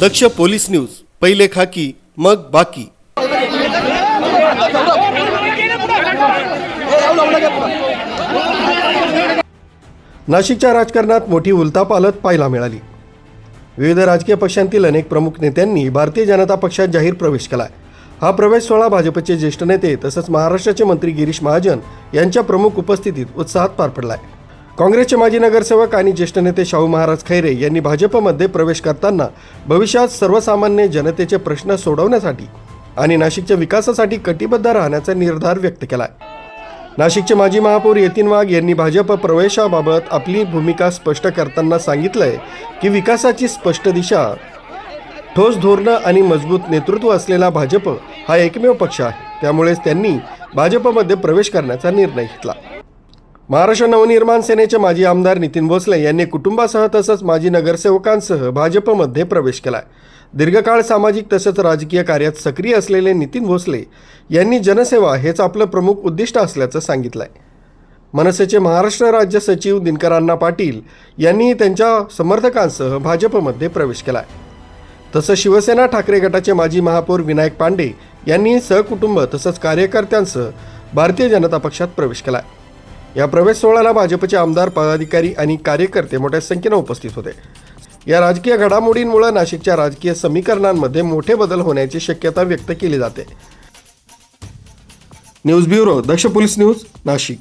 दक्ष police news, पहिले खाकी मग बाकी। नाशिकच्या राजकारणात मोठी उलथापालथ पाहायला मिळाली। विविध राजकीय पक्षांतील अनेक प्रमुख नेत्यांनी भारतीय जनता पक्षात जाहीर प्रवेश केला। हा प्रवेश सोहळा भाजपचे ज्येष्ठ नेते तसंच महाराष्ट्राचे मंत्री गिरीश महाजन यांच्या प्रमुख उपस्थितीत उत्साहात पार पडलाय। काँग्रेसचे माजी नगरसेवक आणि ज्येष्ठ नेते शाहू महाराज खैरे यांनी भाजपमध्ये प्रवेश करताना भविष्यात सर्वसामान्य जनतेचे प्रश्न सोडवण्यासाठी आणि नाशिकच्या विकासासाठी कटिबद्ध राहण्याचा निर्धार व्यक्त केलाय। नाशिकचे माजी महापौर यतीन वाघ यांनी भाजप प्रवेशाबाबत आपली भूमिका स्पष्ट करताना सांगितलंय की विकासाची स्पष्ट दिशा, ठोस धोरणं आणि मजबूत नेतृत्व असलेला भाजप हा एकमेव पक्ष आहे, त्यामुळेच त्यांनी भाजपमध्ये प्रवेश करण्याचा निर्णय घेतला। महाराष्ट्र नवनिर्माण सेनेचे माजी आमदार नितीन भोसले यांनी कुटुंबासह तसंच माजी नगरसेवकांसह भाजपमध्ये प्रवेश केलाय। दीर्घकाळ सामाजिक तसंच राजकीय कार्यात सक्रिय असलेले नितीन भोसले यांनी जनसेवा हेच आपलं प्रमुख उद्दिष्ट असल्याचं सांगितलंय। मनसेचे महाराष्ट्र राज्य सचिव दिनकरांना पाटील यांनी त्यांच्या समर्थकांसह भाजपमध्ये प्रवेश केलाय। तसंच शिवसेना ठाकरे गटाचे माजी महापौर विनायक पांडे यांनी सहकुटुंब तसंच कार्यकर्त्यांसह भारतीय जनता पक्षात प्रवेश केलाय। या प्रवेश सोहळ्याला भाजपचे आमदार, पदाधिकारी आणि कार्यकर्ते मोठ्या संख्येने उपस्थित होते। या राजकीय घडामोडींमुळे नाशिकच्या राजकीय समीकरणांमध्ये मोठे बदल होण्याची शक्यता व्यक्त केली जाते। न्यूज ब्युरो, दक्ष पोलीस न्यूज, नाशिक।